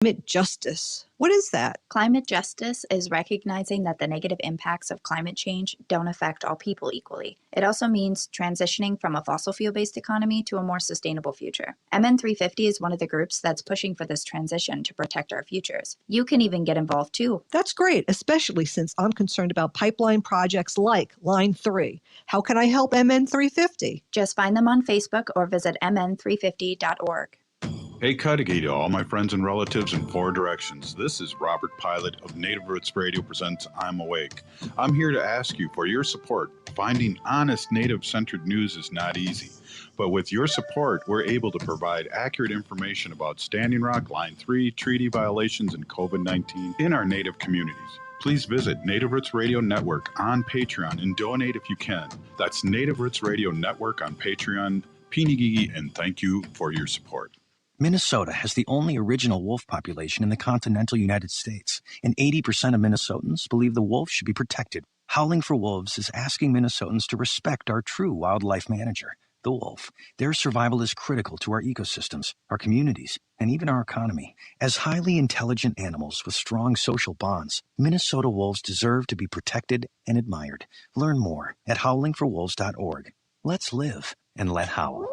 Climate justice. What is that? Climate justice is recognizing that the negative impacts of climate change don't affect all people equally. It also means transitioning from a fossil fuel-based economy to a more sustainable future. MN350 is one of the groups that's pushing for this transition to protect our futures. You can even get involved too. That's great, especially since I'm concerned about pipeline projects like Line 3. How can I help MN350? Just find them on Facebook or visit mn350.org. Hey, Cudahy to all my friends and relatives in four directions. This is Robert Pilot of Native Roots Radio presents I'm Awake. I'm here to ask you for your support. Finding honest Native-centered news is not easy, but with your support, we're able to provide accurate information about Standing Rock, Line 3, treaty violations, and COVID-19 in our Native communities. Please visit Native Roots Radio Network on Patreon and donate if you can. That's Native Roots Radio Network on Patreon. Pinigigi, and thank you for your support. Minnesota has the only original wolf population in the continental United States, and 80% of Minnesotans believe the wolf should be protected. Howling for Wolves is asking Minnesotans to respect our true wildlife manager, the wolf. Their survival is critical to our ecosystems, our communities, and even our economy. As highly intelligent animals with strong social bonds, Minnesota wolves deserve to be protected and admired. Learn more at howlingforwolves.org. Let's live and let howl.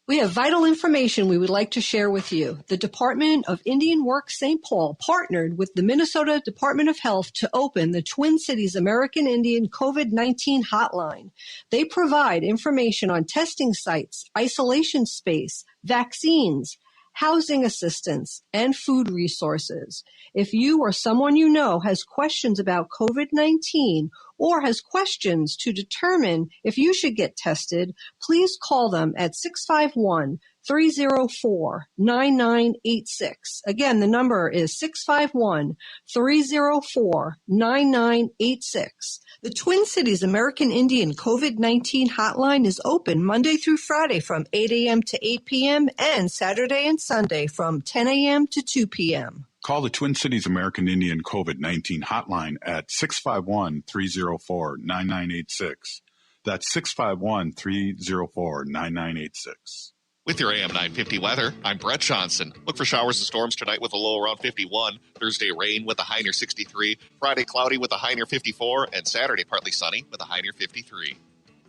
We have vital information we would like to share with you. The Department of Indian Works St. Paul partnered with the Minnesota Department of Health to open the Twin Cities American Indian COVID-19 hotline. They provide information on testing sites, isolation space, vaccines, housing assistance, and food resources. If you or someone you know has questions about COVID-19 or has questions to determine if you should get tested, please call them at 651-304-9986. Again, the number is 651-304-9986. The Twin Cities American Indian COVID-19 hotline is open Monday through Friday from 8 a.m. to 8 p.m. and Saturday and Sunday from 10 a.m. to 2 p.m. Call the Twin Cities American Indian COVID-19 hotline at 651-304-9986. That's 651-304-9986. With your AM 950 weather, I'm Brett Johnson. Look for showers and storms tonight with a low around 51. Thursday, rain with a high near 63. Friday, cloudy with a high near 54. And Saturday, partly sunny with a high near 53.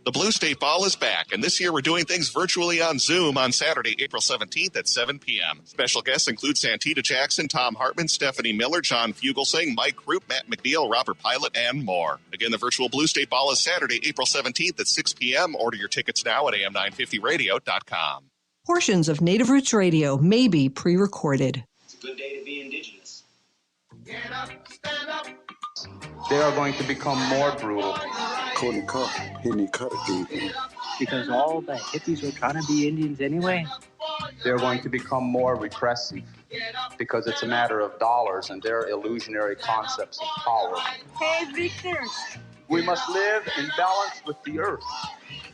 The Blue State Ball is back, and this year we're doing things virtually on Zoom on Saturday, April 17th at 7 p.m. Special guests include Santita Jackson, Tom Hartman, Stephanie Miller, John Fugelsang, Mike Croup, Matt McNeil, Robert Pilot, and more. Again, the virtual Blue State Ball is Saturday, April 17th at 6 p.m. Order your tickets now at am950radio.com. Portions of Native Roots Radio may be pre-recorded. It's a good day to be indigenous. Get up, stand up. They are going to become more brutal. Because all the hippies were trying to be Indians anyway. They're going to become more repressive because it's a matter of dollars and their illusionary concepts of power. Hey, Victor. We must live in balance with the earth.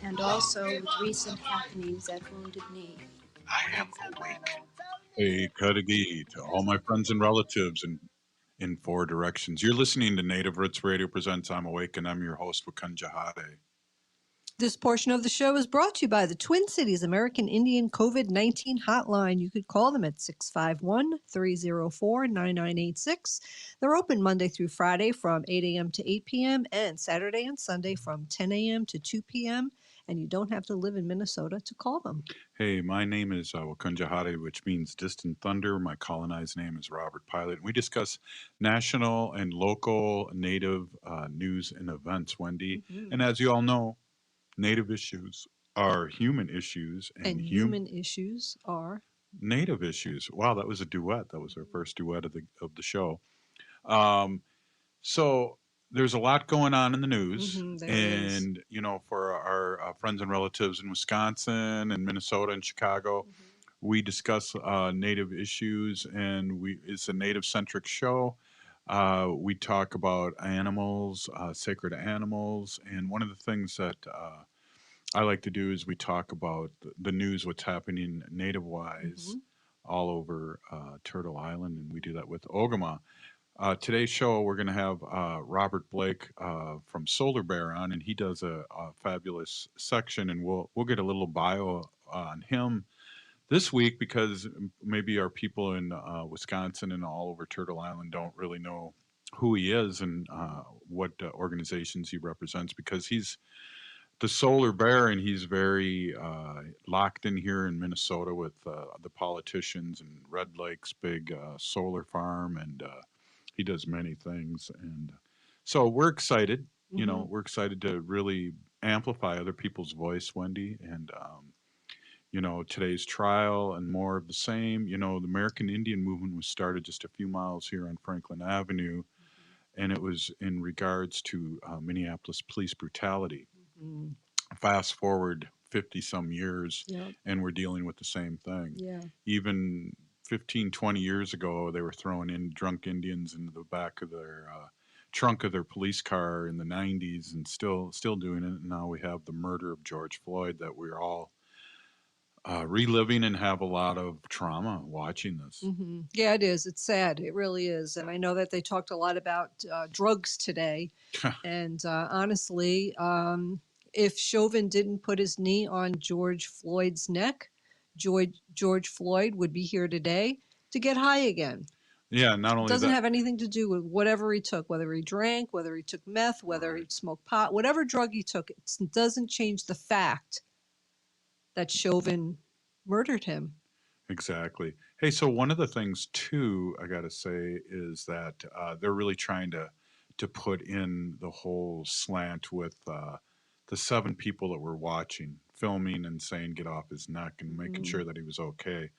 And also with recent happenings at Wounded Knee. I am awake. Hey, Cudahy to all my friends and relatives in four directions. You're listening to Native Roots Radio presents I'm Awake, and I'm your host, Wakanja Hade. This portion of the show is brought to you by the Twin Cities American Indian COVID-19 hotline. You could call them at 651-304-9986. They're open Monday through Friday from 8 a.m. to 8 p.m. and Saturday and Sunday from 10 a.m. to 2 p.m. And you don't have to live in Minnesota to call them. Hey, my name is Wakanja Hade, which means distant thunder. My colonized name is Robert Pilot. We discuss national and local Native news and events, Wendy. Mm-hmm. And as you all know, Native issues are human issues. And human issues are? Native issues. Wow, that was a duet. That was our first duet of the show. So there's a lot going on in the news. Mm-hmm, and, you know, for our friends and relatives in Wisconsin and Minnesota and Chicago, mm-hmm. we discuss Native issues, and it's a Native-centric show. We talk about animals, sacred animals, and one of the things that I like to do is we talk about the news, what's happening Native-wise mm-hmm. all over Turtle Island, and we do that with Ogama. Today's show, we're going to have Robert Blake from Solar Bear on, and he does a fabulous section, and we'll get a little bio on him, this week, because maybe our people in Wisconsin and all over Turtle Island don't really know who he is and what organizations he represents, because he's the solar bear and he's very locked in here in Minnesota with the politicians and Red Lake's big solar farm, and he does many things. And so we're excited. You know, we're excited to really amplify other people's voice, Wendy, and today's trial and more of the same. The American Indian movement was started just a few miles here on Franklin Avenue, and it was in regards to Minneapolis police brutality. Mm-hmm. Fast forward 50 some years, Yep. and we're dealing with the same thing. Yeah. Even 15, 20 years ago, they were throwing in drunk Indians into the back of their trunk of their police car in the 90s, and still doing it. And now we have the murder of George Floyd that we're all reliving and have a lot of trauma watching this. Mm-hmm. Yeah, it is. It's sad. It really is. And I know that they talked a lot about drugs today. And honestly, if Chauvin didn't put his knee on George Floyd's neck, George Floyd would be here today to get high again. Yeah, not only It doesn't that, have anything to do with whatever he took, whether he drank, whether he took meth, whether he smoked pot, whatever drug he took. It doesn't change the fact that Chauvin murdered him. exactly. Hey, so one of the things too, I got to say, is that they're really trying to put in the whole slant with the 7 people that were watching, filming, and saying get off his neck and making sure that he was okay,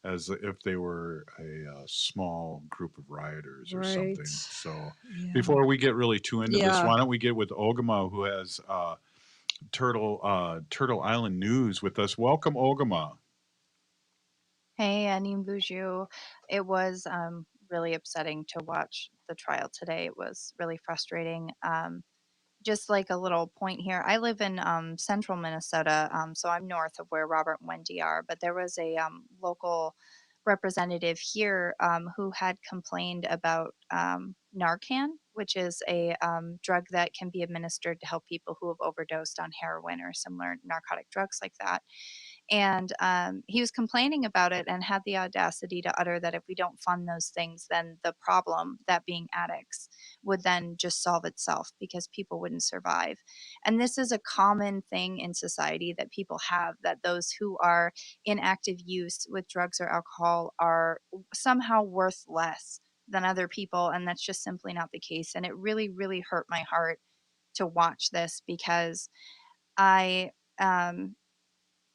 as if they were a small group of rioters or something. So before we get really too into this, why don't we get with Ogama, who has Turtle Island news with us. Welcome, Ogama. Hey, Anim Buju. It was really upsetting to watch the trial today. It was really frustrating. Just like a little point here, I live in central Minnesota, so I'm north of where Robert and Wendy are, but there was a local representative here who had complained about Narcan, which is a drug that can be administered to help people who have overdosed on heroin or similar narcotic drugs like that. And he was complaining about it and had the audacity to utter that if we don't fund those things, then the problem, that being addicts, would then just solve itself because people wouldn't survive. And this is a common thing in society that people have, that those who are in active use with drugs or alcohol are somehow worth less than other people. And that's just simply not the case. And it really, really hurt my heart to watch this because I,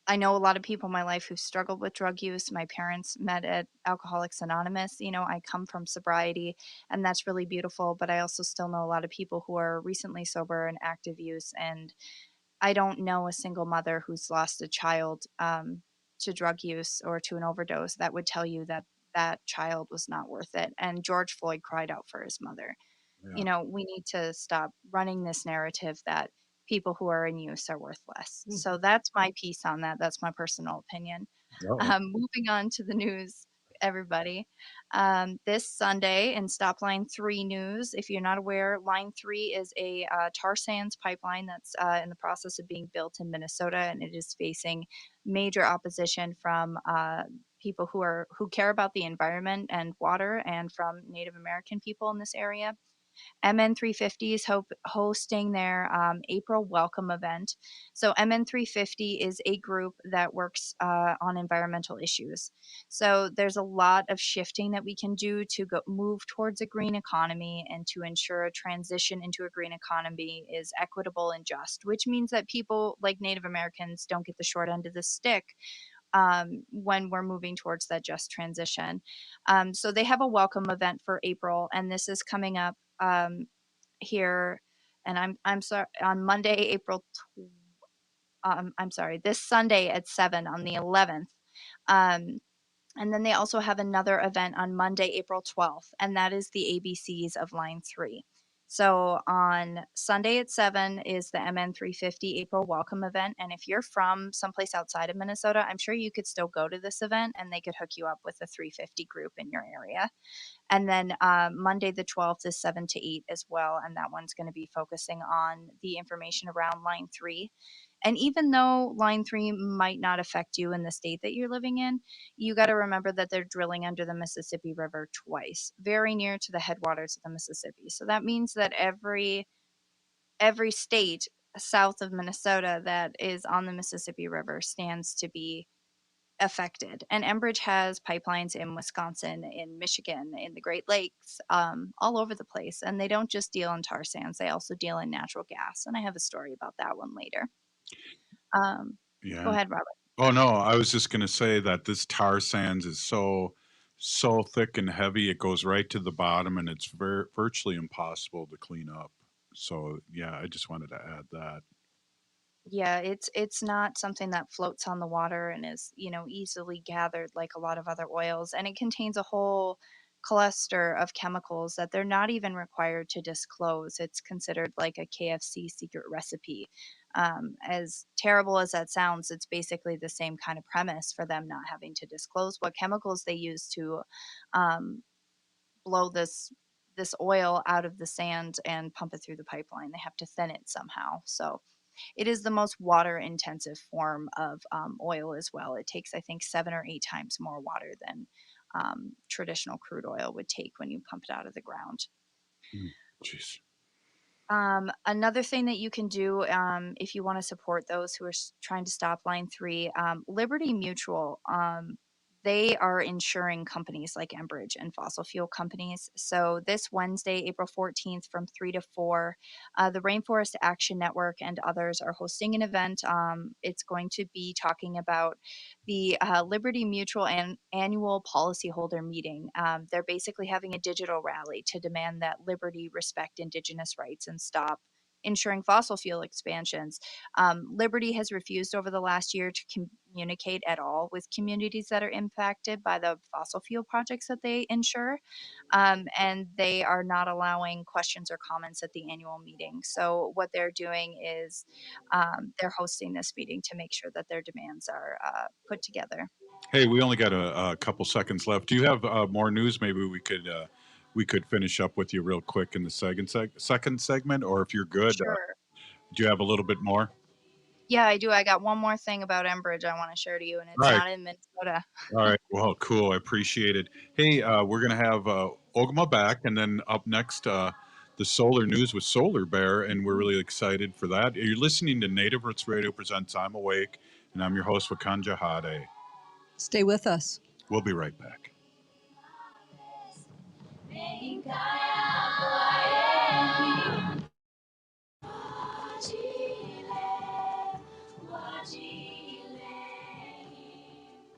I know a lot of people in my life who struggled with drug use. My parents met at Alcoholics Anonymous. You know, I come from sobriety, and that's really beautiful. But I also still know a lot of people who are recently sober and active use. And I don't know a single mother who's lost a child to drug use or to an overdose that would tell you that that child was not worth it. And George Floyd cried out for his mother. You know, we need to stop running this narrative that people who are in use are worthless. So that's my piece on that. That's my personal opinion. Moving on to the news, everybody. This Sunday in Stop Line 3 news, if you're not aware, Line 3 is a tar sands pipeline that's in the process of being built in Minnesota, and it is facing major opposition from people who care about the environment and water, and from Native American people in this area. MN350 is hosting their April welcome event. So MN350 is a group that works on environmental issues. So there's a lot of shifting that we can do to move towards a green economy and to ensure a transition into a green economy is equitable and just, which means that people like Native Americans don't get the short end of the stick when we're moving towards that just transition. So they have a welcome event for April, and this is coming up here, and I'm sorry, on Monday, this Sunday at 7 on the 11th. And then they also have another event on Monday, April 12th, and that is the ABCs of Line 3. So on Sunday at 7 is the MN350 April Welcome event. And if you're from someplace outside of Minnesota, I'm sure you could still go to this event and they could hook you up with a 350 group in your area. And then Monday the 12th is 7 to 8 as well. And that one's going to be focusing on the information around Line 3. And even though Line 3 might not affect you in the state that you're living in, you got to remember that they're drilling under the Mississippi River twice, very near to the headwaters of the Mississippi. So that means that every state south of Minnesota that is on the Mississippi River stands to be affected. And Enbridge has pipelines in Wisconsin, in Michigan, in the Great Lakes, all over the place. And they don't just deal in tar sands, they also deal in natural gas. And I have a story about that one later. Go ahead, Robert. Oh, no, I was just going to say that this tar sands is so thick and heavy, it goes right to the bottom, and it's virtually impossible to clean up. So, yeah, I just wanted to add that. Yeah, it's not something that floats on the water and is, easily gathered like a lot of other oils. And it contains a whole cluster of chemicals that they're not even required to disclose. It's considered like a KFC secret recipe. As terrible as that sounds, it's basically the same kind of premise for them not having to disclose what chemicals they use to blow this oil out of the sand and pump it through the pipeline. They have to thin it somehow. So it is the most water intensive form of oil as well. It takes, I think, 7 or 8 times more water than traditional crude oil would take when you pump it out of the ground. Jeez. Another thing that you can do if you want to support those who are trying to stop Line 3, Liberty Mutual, they are insuring companies like Enbridge and fossil fuel companies. So this Wednesday, April 14th from 3 to 4, the Rainforest Action Network and others are hosting an event. It's going to be talking about the Liberty Mutual annual policyholder meeting. They're basically having a digital rally to demand that Liberty respect Indigenous rights and stop ensuring fossil fuel expansions. Liberty has refused over the last year to communicate at all with communities that are impacted by the fossil fuel projects that they insure. And they are not allowing questions or comments at the annual meeting. So what they're doing is they're hosting this meeting to make sure that their demands are put together. Hey, we only got a couple seconds left. Do you have more news? Maybe we could finish up with you real quick in the second segment, or if you're good, Sure. do you have a little bit more? Yeah, I do. I got one more thing about Enbridge I want to share to you, and it's not in Minnesota. All right. Well, cool. I appreciate it. Hey, we're going to have Ogma back, and then up next, the solar news with Solar Bear, and we're really excited for that. You're listening to Native Roots Radio Presents I'm Awake, and I'm your host, Wakanja Hade. Stay with us. We'll be right back.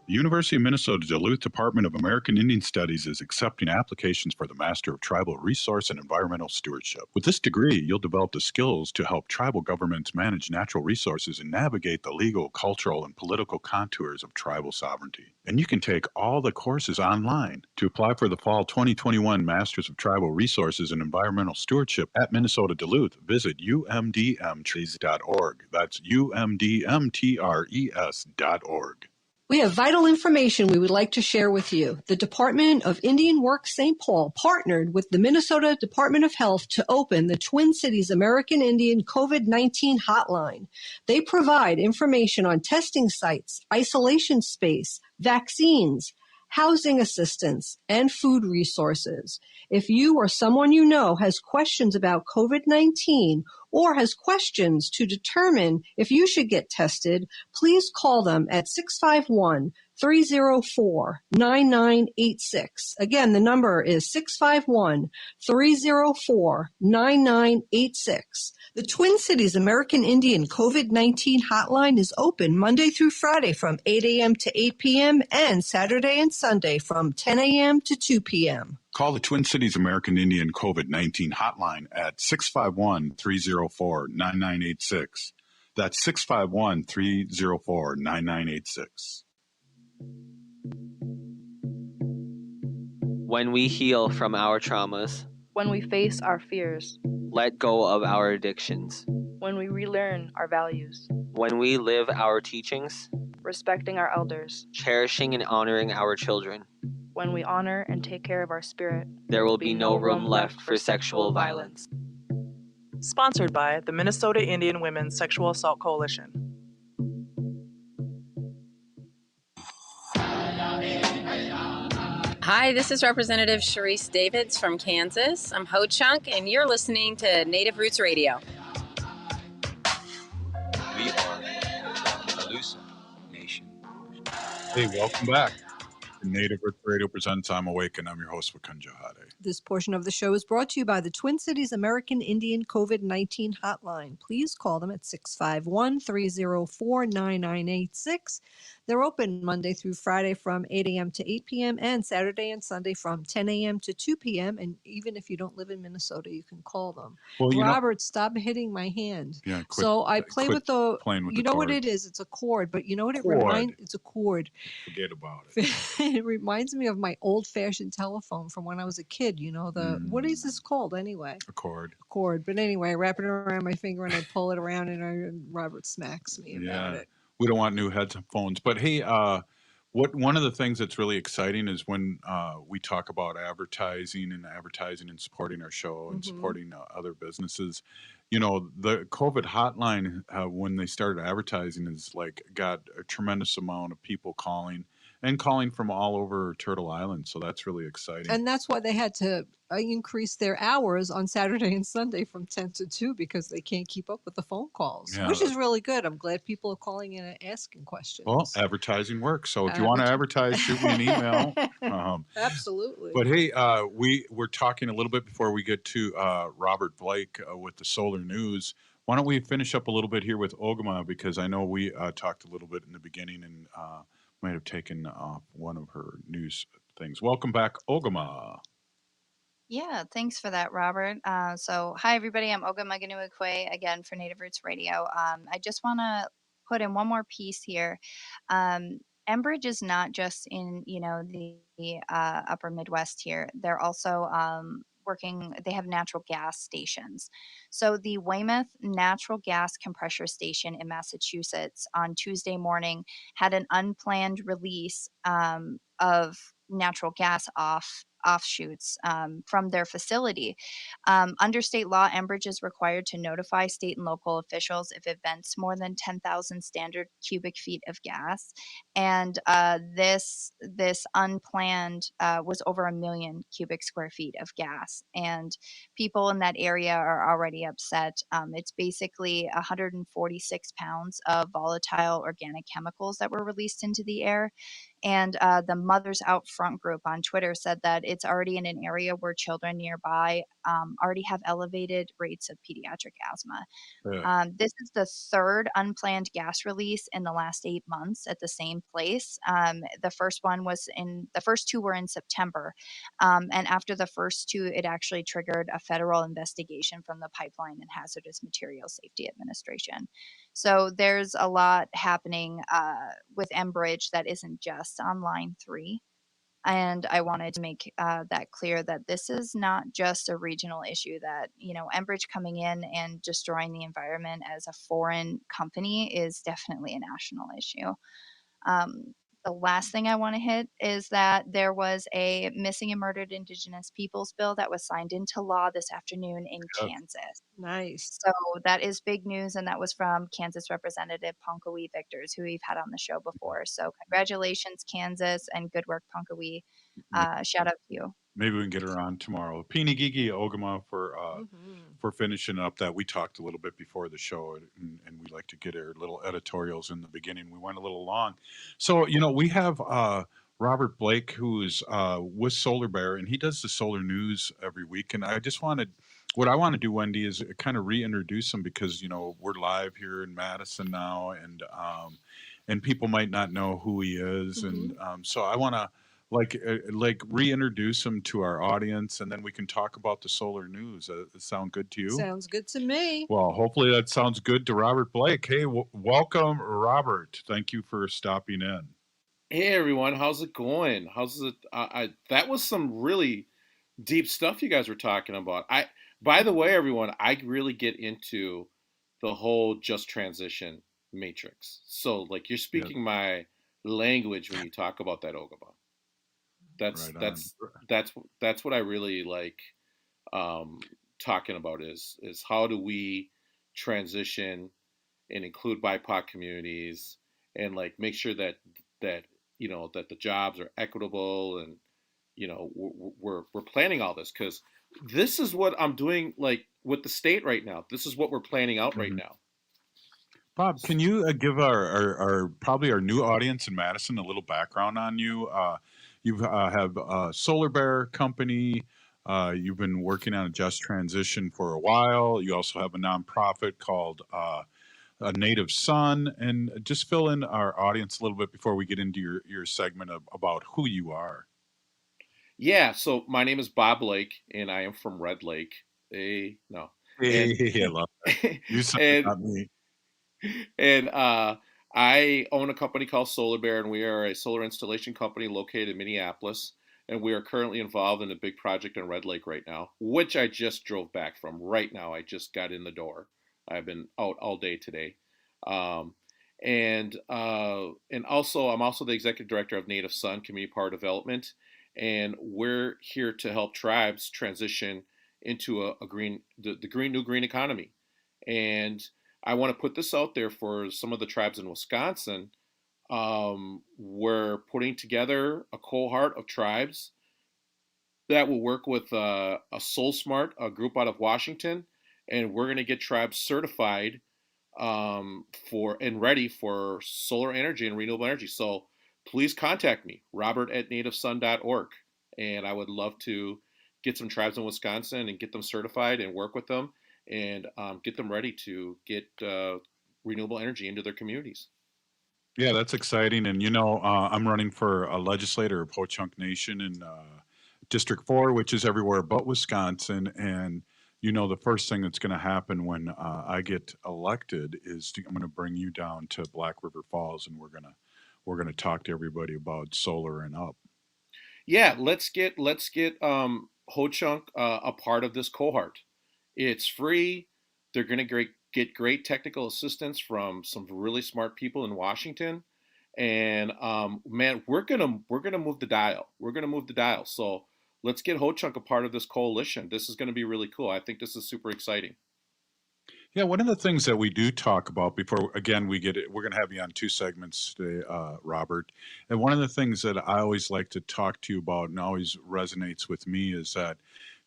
The University of Minnesota Duluth Department of American Indian Studies is accepting applications for the Master of Tribal Resource and Environmental Stewardship. With this degree, you'll develop the skills to help tribal governments manage natural resources and navigate the legal, cultural, and political contours of tribal sovereignty. And you can take all the courses online. To apply for the fall 2021 Masters of Tribal Resources and Environmental Stewardship at Minnesota Duluth, visit umdmtrees.org. That's umdmtres.org. We have vital information we would like to share with you. The Department of Indian Works St. Paul partnered with the Minnesota Department of Health to open the Twin Cities American Indian COVID-19 hotline. They provide information on testing sites, isolation space, vaccines, housing assistance, and food resources. If you or someone you know has questions about COVID-19 or has questions to determine if you should get tested, please call them at 651-304-9986. Again, the number is 651-304-9986. The Twin Cities American Indian COVID-19 hotline is open Monday through Friday from 8 a.m. to 8 p.m. and Saturday and Sunday from 10 a.m. to 2 p.m. Call the Twin Cities American Indian COVID-19 hotline at 651-304-9986. That's 651-304-9986. When we heal from our traumas, when we face our fears, let go of our addictions, when we relearn our values, when we live our teachings, respecting our elders, cherishing and honoring our children, when we honor and take care of our spirit, there will be no room left for sexual violence. Sponsored by the Minnesota Indian Women's Sexual Assault Coalition. Hi, this is Representative Sharice Davids from Kansas. I'm Ho Chunk, and you're listening to Native Roots Radio. We are the Calusa Nation. Hey, welcome back. Native Roots Radio presents I'm Awake, and I'm your host, Wakanja Hade. This portion of the show is brought to you by the Twin Cities American Indian COVID-19 Hotline. Please call them at 651-304-9986. They're open Monday through Friday from 8 a.m. to 8 p.m. and Saturday and Sunday from 10 a.m. to 2 p.m. And even if you don't live in Minnesota, you can call them. Well, Robert, stop hitting my hand. Yeah, so I play with the, you know what it is? It's a cord, but you know what it reminds? It's a cord. Forget about it. It reminds me of my old-fashioned telephone from when I was a kid. You know, what is this called anyway? A cord. A cord. But anyway, I wrap it around my finger and I pull it around and Robert smacks me about it. We don't want new headphones. But hey, one of the things that's really exciting is when we talk about advertising and supporting our show and supporting other businesses. You know, the COVID hotline, when they started advertising, is like got a tremendous amount of people calling from all over Turtle Island. So that's really exciting. And that's why they had to increase their hours on Saturday and Sunday from 10 to 2 because they can't keep up with the phone calls, which is really good. I'm glad people are calling in and asking questions. Well, advertising works. So if you want to advertise, shoot me an email. Absolutely. But hey, we're talking a little bit before we get to Robert Blake with the Solar News. Why don't we finish up a little bit here with Ogama, because I know we talked a little bit in the beginning and might have taken off one of her news things. Welcome back, Ogama. Yeah, thanks for that, Robert. So, hi, everybody. I'm Oga Maganuikwe again for Native Roots Radio. I just want to put in one more piece here. Enbridge is not just in, the upper Midwest here. They're also they have natural gas stations. So the Weymouth Natural Gas Compressor Station in Massachusetts on Tuesday morning had an unplanned release of natural gas offshoots from their facility. Under state law, Enbridge is required to notify state and local officials if it vents more than 10,000 standard cubic feet of gas. And this unplanned was over 1 million cubic square feet of gas. And people in that area are already upset. It's basically 146 pounds of volatile organic chemicals that were released into the air. And the Mothers Out Front group on Twitter said that it's already in an area where children nearby already have elevated rates of pediatric asthma. Yeah. This is the third unplanned gas release in the last 8 months at the same place. The first two were in September. And after the first two, it actually triggered a federal investigation from the Pipeline and Hazardous Materials Safety Administration. So there's a lot happening with Enbridge that isn't just on line 3. And I wanted to make that clear that this is not just a regional issue, that, Enbridge coming in and destroying the environment as a foreign company is definitely a national issue. The last thing I want to hit is that there was a missing and murdered Indigenous peoples bill that was signed into law this afternoon in Kansas. Nice. So that is big news, and that was from Kansas Representative Ponkawi Victors, who we've had on the show before. So congratulations, Kansas, and good work, Ponkawi. Shout out to you. Maybe we can get her on tomorrow. Pini Gigi Ogama for finishing up that. We talked a little bit before the show, and we like to get our little editorials in the beginning. We went a little long. So, we have Robert Blake, who's with Solar Bear, and he does the Solar News every week. And what I want to do, Wendy, is kind of reintroduce him because, we're live here in Madison now, and people might not know who he is. And so I want to reintroduce him to our audience, and then we can talk about the Solar News. Sound good to you? Sounds good to me. Well, hopefully that sounds good to Robert Blake. Hey, welcome, Robert. Thank you for stopping in. Hey, everyone. How's it going? That was some really deep stuff you guys were talking about. By the way, everyone, I really get into the whole just transition matrix. So, you're speaking my language when you talk about that, Ogama. That's what I really like talking about is how do we transition and include BIPOC communities and make sure that the jobs are equitable and we're planning all this, because this is what I'm doing, like with the state right now. This is what we're planning out right Mhm. now. Bob, can you give our probably our new audience in Madison a little background on you? You have a Solar Bear company. You've been working on a just transition for a while. You also have a nonprofit called a Native Son, and just fill in our audience a little bit before we get into your segment about who you are. Yeah, so my name is Bob Lake, and I am from Red Lake. No, and Hey, I love that. You said it, and not me. and I own a company called Solar Bear, and we are a solar installation company located in Minneapolis. And we are currently involved in a big project in Red Lake right now, which I just drove back from. Right now, I just got in the door. I've been out all day today, um, and also I'm also the executive director of Native Son Community Power Development, and we're here to help tribes transition into a green the green new green economy. And I want to put this out there for some of the tribes in Wisconsin. We're putting together a cohort of tribes that will work with a Soul Smart, a group out of Washington, and we're going to get tribes certified for and ready for solar energy and renewable energy. So please contact me, robert@nativesun.org, and I would love to get some tribes in Wisconsin and get them certified and work with them and get them ready to get renewable energy into their communities. Yeah, that's exciting. And I'm running for a legislator of Ho-Chunk Nation in District 4, which is everywhere but Wisconsin. And the first thing that's going to happen when I get elected is I'm going to bring you down to Black River Falls, and we're gonna talk to everybody about solar and up. Yeah, let's get Ho-Chunk a part of this cohort. It's free. They're going to get great technical assistance from some really smart people in Washington, and man, we're gonna move the dial. We're gonna move the dial. So let's get Ho-Chunk a part of this coalition. This is going to be really cool. I think this is super exciting. Yeah, one of the things that we do talk about before, again, we're going to have you on two segments today, Robert. And one of the things that I always like to talk to you about and always resonates with me is that,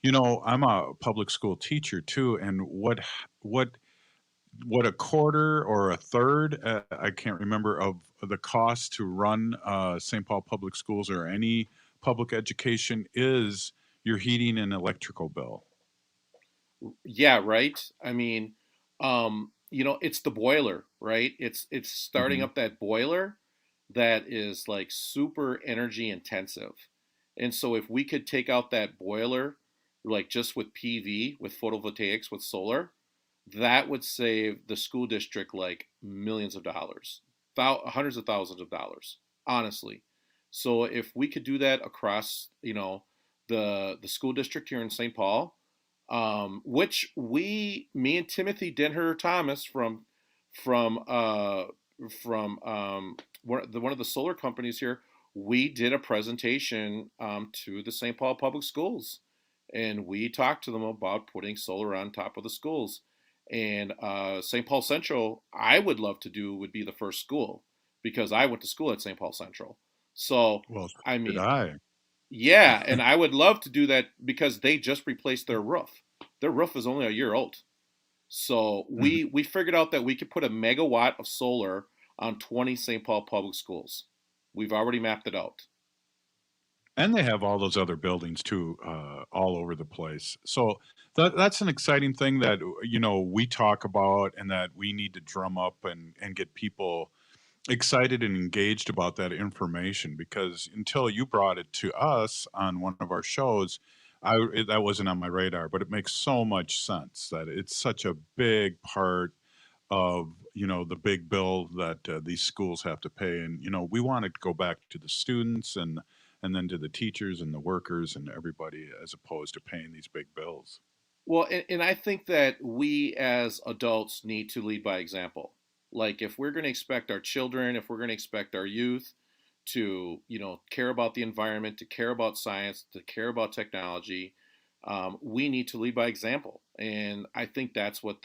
I'm a public school teacher too, and what what a quarter or a third, I can't remember, of the cost to run St. Paul Public Schools or any public education is your heating and electrical bill. Yeah, right. I mean, it's the boiler, right? It's starting Hmm. up that boiler that is like super energy intensive. And so if we could take out that boiler, like just with PV, with photovoltaics, with solar, that would save the school district like millions of dollars, hundreds of thousands of dollars, honestly. So if we could do that across, the school district here in St. Paul, which me and Timothy Denher Thomas from uh, from one of the solar companies here, we did a presentation to the St. Paul Public Schools, and we talked to them about putting solar on top of the schools. And St. Paul Central, I would love to do would be the first school because I went to school at St. Paul Central. So Well, I did mean, I? yeah, and I would love to do that because they just replaced their roof. Their roof is only a year old. So we figured out that we could put a megawatt of solar on 20 St. Paul public schools. We've already mapped it out. And they have all those other buildings too, all over the place. So that's an exciting thing that we talk about and that we need to drum up and get people excited and engaged about that information. Because until you brought it to us on one of our shows, that wasn't on my radar. But it makes so much sense that it's such a big part of the big bill that these schools have to pay. And we want to go back to the students and then to the teachers and the workers and everybody, as opposed to paying these big bills. Well, and I think that we as adults need to lead by example. Like if we're going to expect our children, if we're going to expect our youth to, care about the environment, to care about science, to care about technology, we need to lead by example. And I think that's what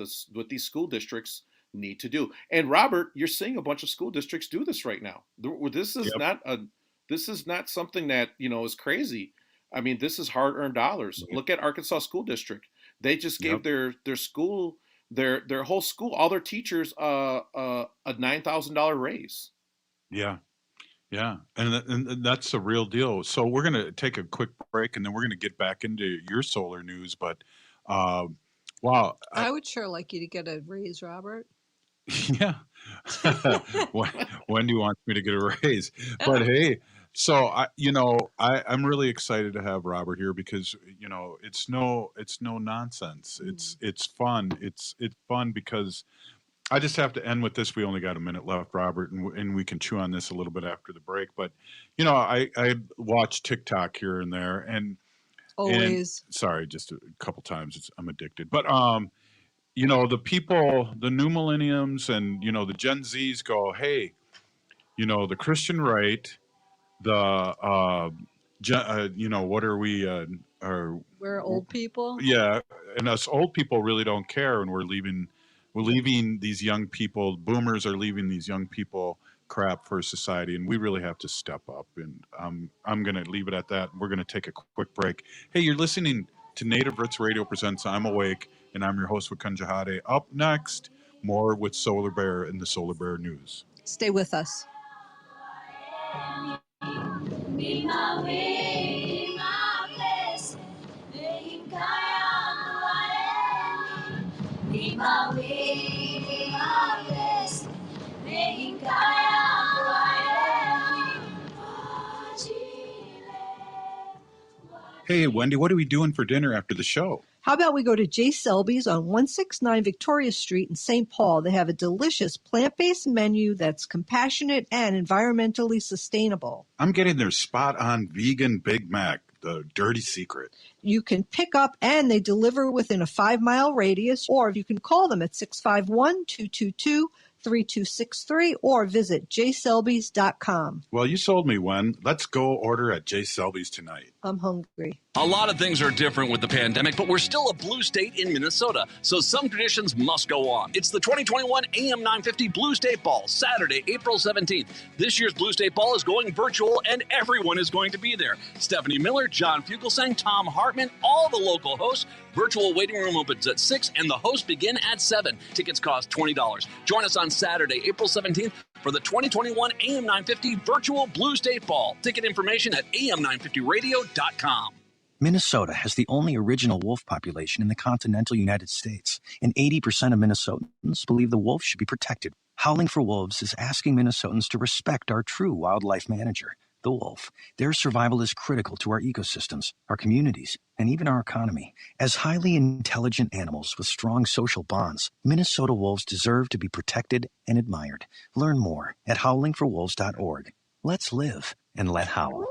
these school districts need to do. And Robert, you're seeing a bunch of school districts do this right now. This is Yep. not something that is crazy. I mean, this is hard-earned dollars. Yeah. Look at Arkansas School District. They just gave Yep. their school, their whole school, all their teachers a $9,000 raise. Yeah. Yeah, and that's a real deal. So we're going to take a quick break, and then we're going to get back into your solar news. But uh, wow, I would sure like you to get a raise, Robert. yeah, Wendy wants me to get a raise, but hey, so I'm really excited to have Robert here because it's no nonsense. It's fun. It's fun because I just have to end with this. We only got a minute left, Robert, and we can chew on this a little bit after the break. But I watch TikTok here and there, and always. Sorry, just a couple times. I'm addicted. But the people, the new millenniums, and the Gen Zs go, hey, the Christian right, the what are we? We're old people. Yeah, and us old people really don't care, and we're leaving these young people. Boomers are leaving these young people crap for society, and we really have to step up. And I'm going to leave it at that. We're going to take a quick break. Hey, you're listening to Native Roots Radio presents I'm Awake, and I'm your host with Kanjahade. Up next, more with Solar Bear and the Solar Bear News. Stay with us. Hey, Wendy, what are we doing for dinner after the show? How about we go to J. Selby's on 169 Victoria Street in St. Paul? They have a delicious plant-based menu that's compassionate and environmentally sustainable. I'm getting their spot-on vegan Big Mac, the dirty secret. You can pick up and they deliver within a 5-mile radius, or you can call them at 651-222-3263 or visit jselbys.com. Well, you sold me, Wen. Let's go order at J. Selby's tonight. I'm hungry. A lot of things are different with the pandemic, but we're still a blue state in Minnesota, so some traditions must go on. It's the 2021 AM 950 Blue State Ball, Saturday, April 17th. This year's Blue State Ball is going virtual, and everyone is going to be there. Stephanie Miller, John Fugelsang, Tom Hartman, all the local hosts. Virtual waiting room opens at 6, and the hosts begin at 7. Tickets cost $20. Join us on Saturday, April 17th for the 2021 AM 950 Virtual Blue State Ball. Ticket information at am950radio.com. Minnesota has the only original wolf population in the continental United States, and 80% of Minnesotans believe the wolf should be protected. Howling for Wolves is asking Minnesotans to respect our true wildlife manager, the wolf. Their survival is critical to our ecosystems, our communities, and even our economy. As highly intelligent animals with strong social bonds, Minnesota wolves deserve to be protected and admired. Learn more at howlingforwolves.org. Let's live and let howl.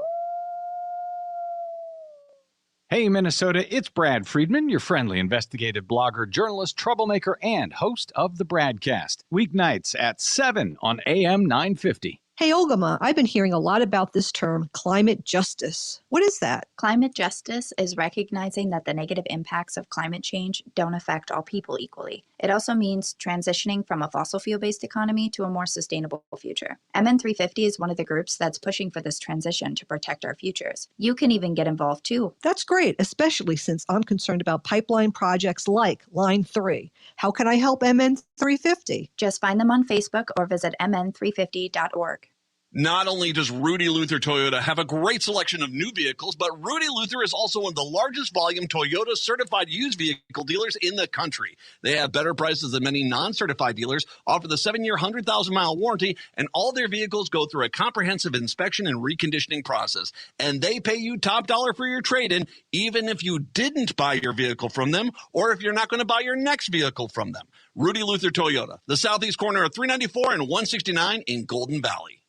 Hey, Minnesota, it's Brad Friedman, your friendly investigative blogger, journalist, troublemaker, and host of the Bradcast. Weeknights at 7 on AM 950. Hey, Olgama, I've been hearing a lot about this term, climate justice. What is that? Climate justice is recognizing that the negative impacts of climate change don't affect all people equally. It also means transitioning from a fossil fuel-based economy to a more sustainable future. MN350 is one of the groups that's pushing for this transition to protect our futures. You can even get involved too. That's great, especially since I'm concerned about pipeline projects like Line 3. How can I help MN350? Just find them on Facebook or visit mn350.org. Not only does Rudy Luther Toyota have a great selection of new vehicles, but Rudy Luther is also one of the largest volume Toyota certified used vehicle dealers in the country. They have better prices than many non-certified dealers, offer the 7-year, 100,000-mile warranty, and all their vehicles go through a comprehensive inspection and reconditioning process. And they pay you top dollar for your trade-in, even if you didn't buy your vehicle from them or if you're not going to buy your next vehicle from them. Rudy Luther Toyota, the southeast corner of 394 and 169 in Golden Valley.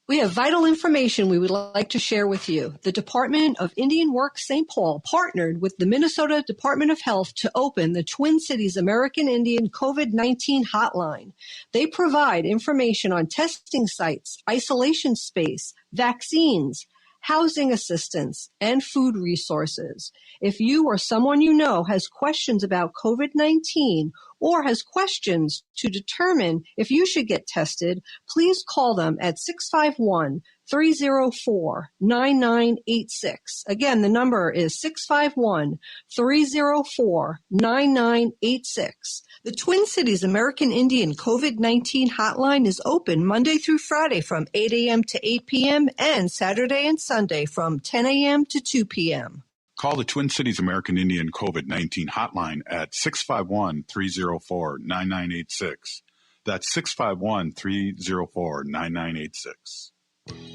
We have vital information we would like to share with you. The Department of Indian Works St. Paul partnered with the Minnesota Department of Health to open the Twin Cities American Indian COVID-19 hotline. They provide information on testing sites, isolation space, vaccines, housing assistance, and food resources. If you or someone you know has questions about COVID-19 or has questions to determine if you should get tested, please call them at 651-304-9986. Again, the number is 651-304-9986. The Twin Cities American Indian COVID-19 hotline is open Monday through Friday from 8 a.m. to 8 p.m. and Saturday and Sunday from 10 a.m. to 2 p.m. Call the Twin Cities American Indian COVID-19 hotline at 651-304-9986. That's 651-304-9986.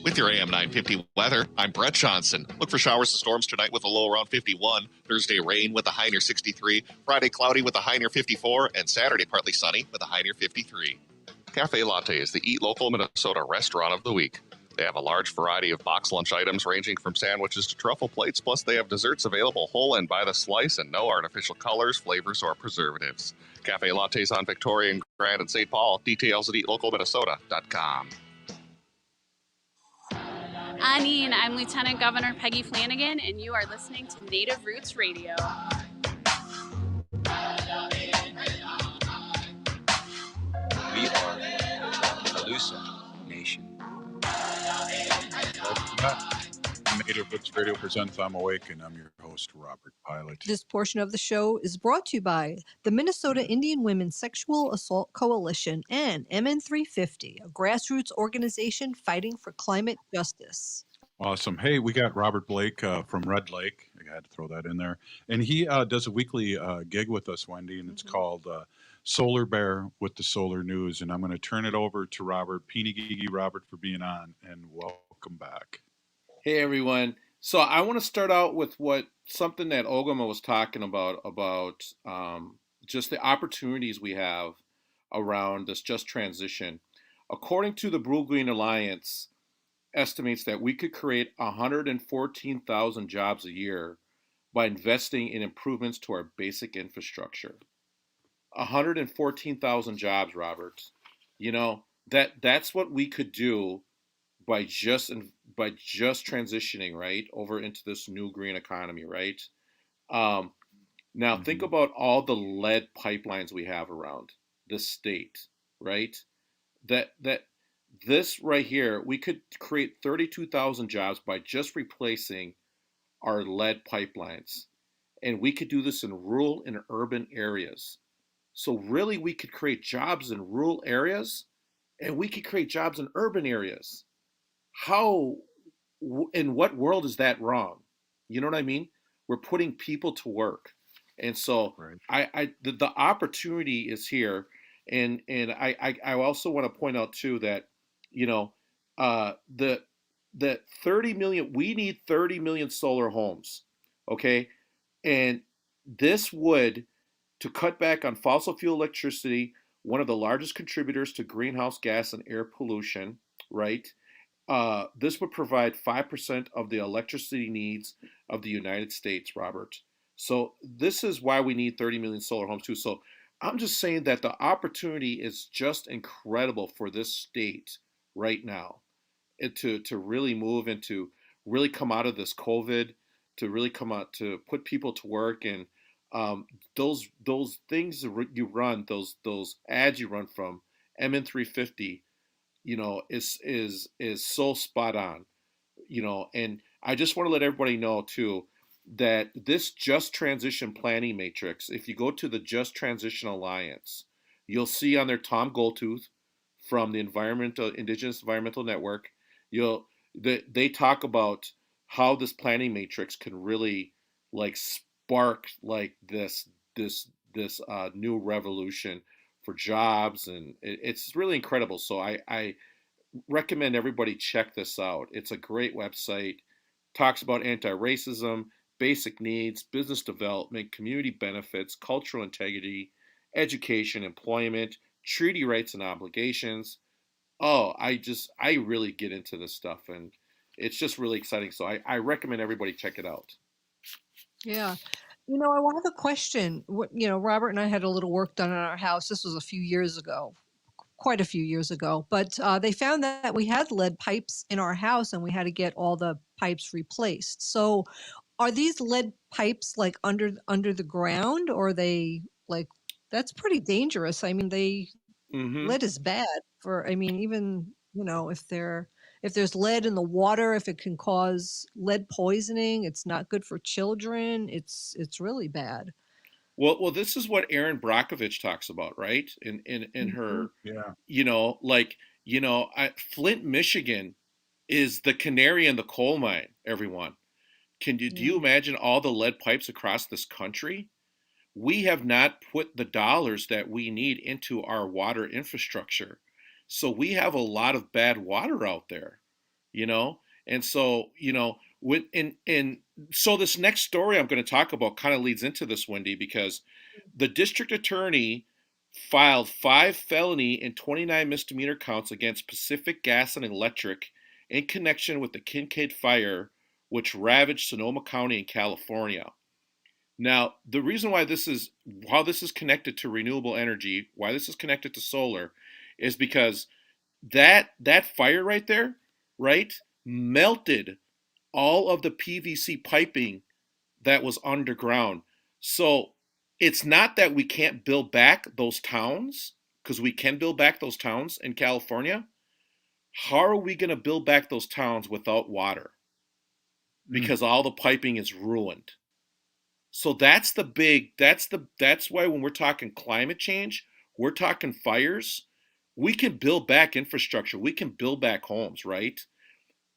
With your AM 950 weather, I'm Brett Johnson. Look for showers and storms tonight with a low around 51. Thursday, rain with a high near 63. Friday, cloudy with a high near 54. And Saturday, partly sunny with a high near 53. Cafe Latte is the Eat Local Minnesota Restaurant of the Week. They have a large variety of box lunch items ranging from sandwiches to truffle plates, plus they have desserts available whole and by the slice and no artificial colors, flavors, or preservatives. Cafe Lattes on Victoria and Grand and St. Paul. Details at eatlocalminnesota.com. Anine, I'm Lieutenant Governor Peggy Flanagan, and you are listening to Native Roots Radio. We are the Alusa Nation. Native Roots Radio presents I'm Awake, and I'm your host, Robert Pilot. This portion of the show is brought to you by the Minnesota Indian Women's Sexual Assault Coalition and MN350, a grassroots organization fighting for climate justice. Awesome. Hey, we got Robert Blake from Red Lake. I had to throw that in there. And he does a weekly gig with us, Wendy, and it's called Solar Bear with the Solar News. And I'm going to turn it over to Robert. Peeny Robert for being on, and welcome back. Hey everyone. So I want to start out with something that Ogama was talking about just the opportunities we have around this just transition. According to the Blue Green Alliance, estimates that we could create 114,000 jobs a year by investing in improvements to our basic infrastructure. 114,000 jobs, Robert. You know, that's what we could do by just transitioning right over into this new green economy, right? Now think about all the lead pipelines we have around the state, right? That this right here, we could create 32,000 jobs by just replacing our lead pipelines, and we could do this in rural and urban areas. So really, we could create jobs in rural areas, and we could create jobs in urban areas. How, in what world is that wrong? You know what I mean? We're putting people to work. And so right. The opportunity is here. And I also want to point out too that, you know, the 30 million, we need 30 million solar homes. Okay. And this would, to cut back on fossil fuel electricity, one of the largest contributors to greenhouse gas and air pollution, right? This would provide 5% of the electricity needs of the United States, Robert. So this is why we need 30 million solar homes too. So I'm just saying that the opportunity is just incredible for this state right now, to really move into, really come out of this COVID, to really come out, to put people to work. And those things you run, those ads you run from MN350, you know, is so spot on, you know. And I just want to let everybody know too that this Just Transition Planning Matrix, if you go to the Just Transition Alliance, you'll see on there Tom Goldtooth from the Indigenous Environmental Network. They talk about how this planning matrix can really like spark like this new revolution for jobs, and it's really incredible. So I recommend everybody check this out. It's a great website. Talks about anti-racism, basic needs, business development, community benefits, cultural integrity, education, employment, treaty rights and obligations. Oh, I really get into this stuff, and it's just really exciting. So I recommend everybody check it out. Yeah. You know, I have a question. You know, Robert and I had a little work done on our house. This was a few years ago, quite a few years ago. But they found that we had lead pipes in our house, and we had to get all the pipes replaced. So are these lead pipes like under the ground, or are they like That's pretty dangerous. I mean, Mm-hmm. lead is bad for, I mean, even, if there's lead in the water, if it can cause lead poisoning, it's not good for children. It's really bad. Well, this is what Erin Brockovich talks about, right? In Mhm. her, Yeah. Flint, Michigan is the canary in the coal mine, everyone. Do you imagine all the lead pipes across this country? We have not put the dollars that we need into our water infrastructure. So we have a lot of bad water out there, you know? And so, so this next story I'm going to talk about kind of leads into this, Wendy, because the district attorney filed 5 felony and 29 misdemeanor counts against Pacific Gas and Electric in connection with the Kincaid fire, which ravaged Sonoma County in California. Now, the reason why how this is connected to renewable energy, why this is connected to solar, is because that fire right there, right, melted all of the PVC piping that was underground. So it's not that we can't build back those towns, because we can build back those towns in California. How are we going to build back those towns without water? Because all the piping is ruined. So that's why when we're talking climate change, we're talking fires. We can build back infrastructure. We can build back homes, right?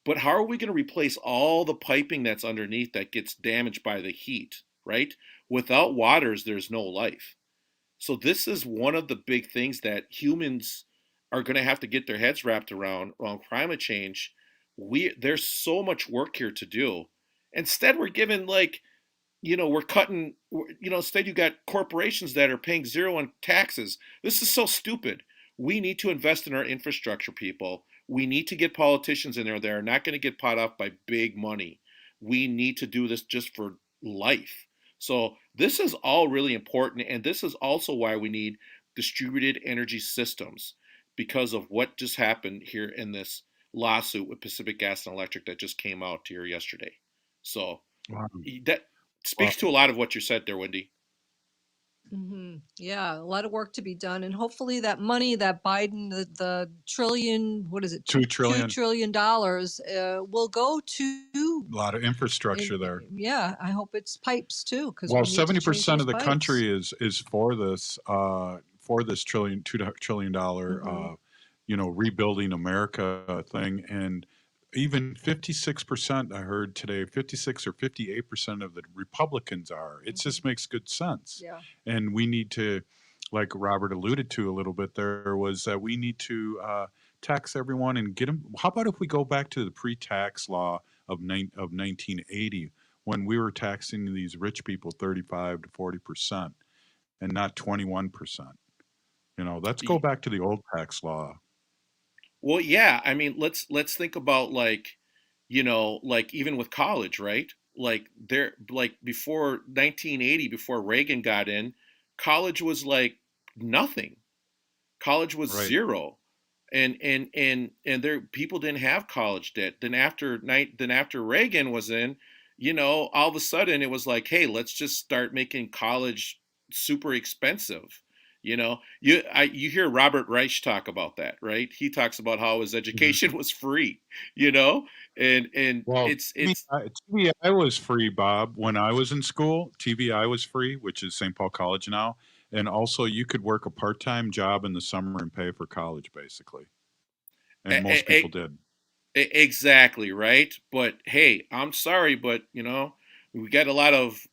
But how are we going to replace all the piping that's underneath that gets damaged by the heat, right? Without waters, there's no life. So this is one of the big things that humans are going to have to get their heads wrapped around climate change. There's so much work here to do. Instead, we're given we're cutting, instead you got corporations that are paying zero on taxes. This is so stupid. We need to invest in our infrastructure, people. We need to get politicians in there that are not going to get caught up by big money. We need to do this just for life. So this is all really important. And this is also why we need distributed energy systems, because of what just happened here in this lawsuit with Pacific Gas and Electric that just came out here yesterday. So that speaks to a lot of what you said there, Wendy. Yeah, a lot of work to be done, and hopefully that money that Biden, the trillion, what is it, $2 trillion. $2 trillion, will go to A lot of infrastructure there. Yeah, I hope it's pipes too, because Well, we need to change 70% those of the pipes. country is for this $2 trillion rebuilding America thing, and even 56%, I heard today, 56 or 58% of the Republicans are. It just makes good sense. Yeah. And we need to, like Robert alluded to a little bit there, was that we need to tax everyone and get them. How about if we go back to the pre-tax law of 1980, when we were taxing these rich people 35 to 40% and not 21%? Let's go back to the old tax law. Well, yeah, I mean, let's think about even with college, right? Before 1980, before Reagan got in, college was like nothing. College was Right. zero. And there people didn't have college debt. Then after Reagan was in, all of a sudden it was like, hey, let's just start making college super expensive. You hear Robert Reich talk about that, right? He talks about how his education was free, and Well, it's TVI was free, Bob. When I was in school, TVI was free, which is St. Paul College now. And also, you could work a part-time job in the summer and pay for college, basically. And most people did. Exactly, right. But hey, I'm sorry, but we got a lot of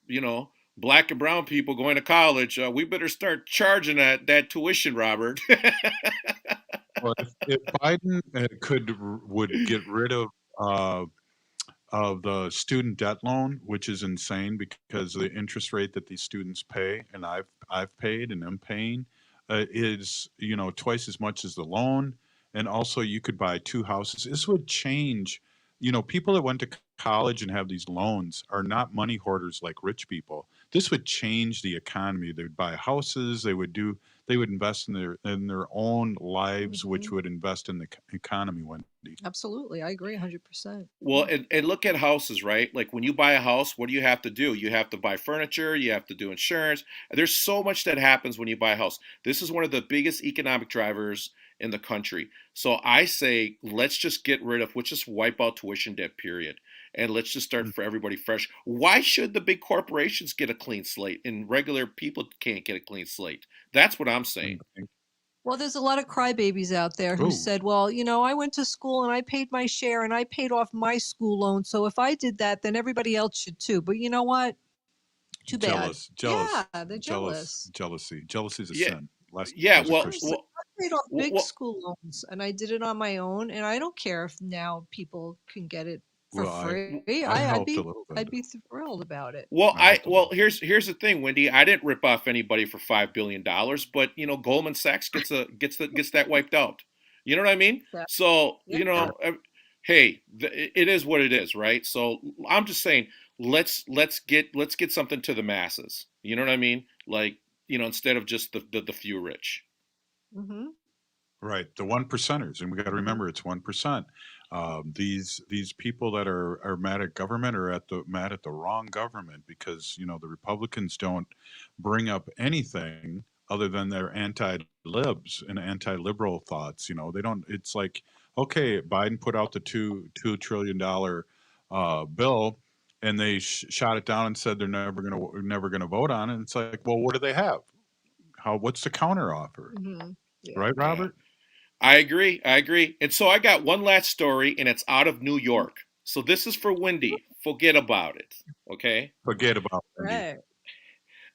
black and brown people going to college. We better start charging that tuition, Robert. Well, if Biden would get rid of the student debt loan, which is insane because the interest rate that these students pay, and I've paid and am paying, is twice as much as the loan, and also you could buy 2 houses. This would change. People that went to college and have these loans are not money hoarders like rich people. This would change the economy. They would buy houses. They would do they would invest in their own lives, which would invest in the economy. Wendy. Absolutely, I agree 100%. Well, and look at houses, right? Like when you buy a house, what do you have to do? You have to buy furniture, you have to do insurance. There's so much that happens when you buy a house. This is one of the biggest economic drivers in the country. So I say, let's just let's just wipe out tuition debt, period. And let's just start for everybody fresh. Why should the big corporations get a clean slate and regular people can't get a clean slate? That's what I'm saying. Well, there's a lot of crybabies out there who said, well, I went to school and I paid my share and I paid off my school loan. So if I did that, then everybody else should too. But you know what? Too bad. Yeah, they're jealous. Jealousy is a sin. Well, I paid off big school loans and I did it on my own. And I don't care if now people can get it for free. I'd be thrilled about it. Well, here's the thing, Wendy. I didn't rip off anybody for $5 billion, but Goldman Sachs gets that wiped out. You know what I mean? Yeah. So hey, it is what it is, right? So I'm just saying, let's get something to the masses. You know what I mean? Like instead of just the few rich. Mm-hmm. Right, the 1%ers, and we got to remember it's 1%. These people that are mad at government are mad at the wrong government, because the Republicans don't bring up anything other than their anti-libs and anti-liberal thoughts. They don't. It's like, okay, Biden put out the $2 trillion bill, and they shot it down and said they're never gonna vote on it. And it's like, well, what do they have? What's the counter offer? Mm-hmm. Yeah. Right, Robert? Yeah. I agree. And so I got one last story, and it's out of New York. So this is for Wendy. Forget about it. Okay? Forget about it. Right.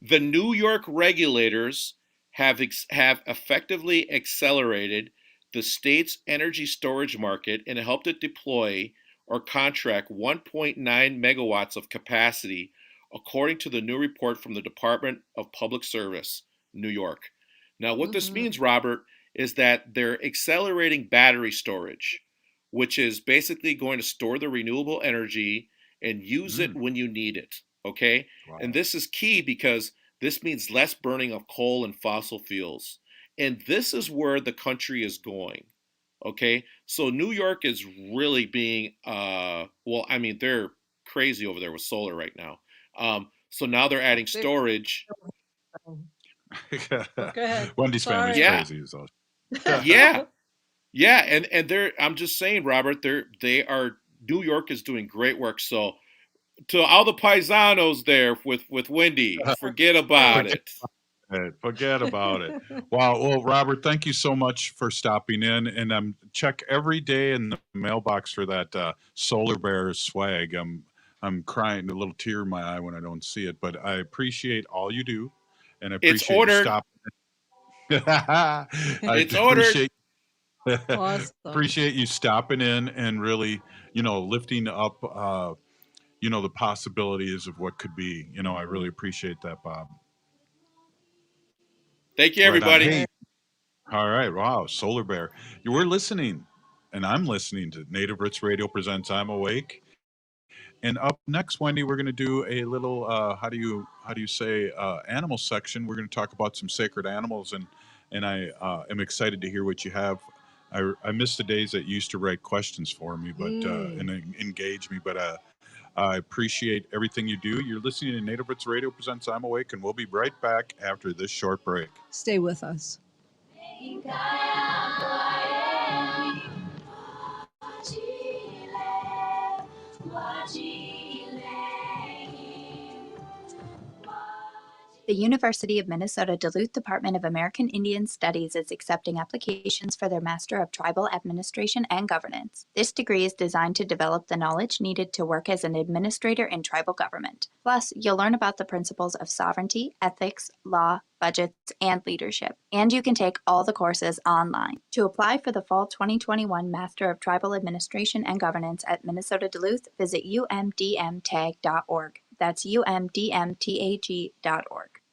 The New York regulators have effectively accelerated the state's energy storage market and helped it deploy or contract 1.9 megawatts of capacity, according to the new report from the Department of Public Service, New York. Now, what this means, Robert, is that they're accelerating battery storage, which is basically going to store the renewable energy and use it when you need it, okay? Wow. And this is key because this means less burning of coal and fossil fuels. And this is where the country is going, okay? So New York is really being, they're crazy over there with solar right now. So now they're adding storage. Go ahead. Wendy's family's crazy. So. Yeah, and they're. I'm just saying, Robert. New York is doing great work. So, to all the paisanos there with Wendy, forget about it. Forget about it. Wow. Well, Robert, thank you so much for stopping in, and check every day in the mailbox for that Solar Bear swag. I'm crying, a little tear in my eye when I don't see it, but I appreciate all you do, and I appreciate you stopping. It's ordered. Awesome. Appreciate you stopping in and really, lifting up, the possibilities of what could be. I really appreciate that, Bob. Thank you, everybody. Hey. All right. Wow. Solar Bear. We're listening, and I'm listening to Native Roots Radio presents I'm Awake. And up next, Wendy, we're going to do a little, how do you say, animal section. We're going to talk about some sacred animals, and I am excited to hear what you have. I miss the days that you used to write questions for me, but and engage me. But I appreciate everything you do. You're listening to Native Roots Radio presents I'm Awake, and we'll be right back after this short break. Stay with us. The University of Minnesota Duluth Department of American Indian Studies is accepting applications for their Master of Tribal Administration and Governance. This degree is designed to develop the knowledge needed to work as an administrator in tribal government. Plus, you'll learn about the principles of sovereignty, ethics, law, budgets, and leadership. And you can take all the courses online. To apply for the fall 2021 Master of Tribal Administration and Governance at Minnesota Duluth, visit umdmtag.org. That's umdmtag.org.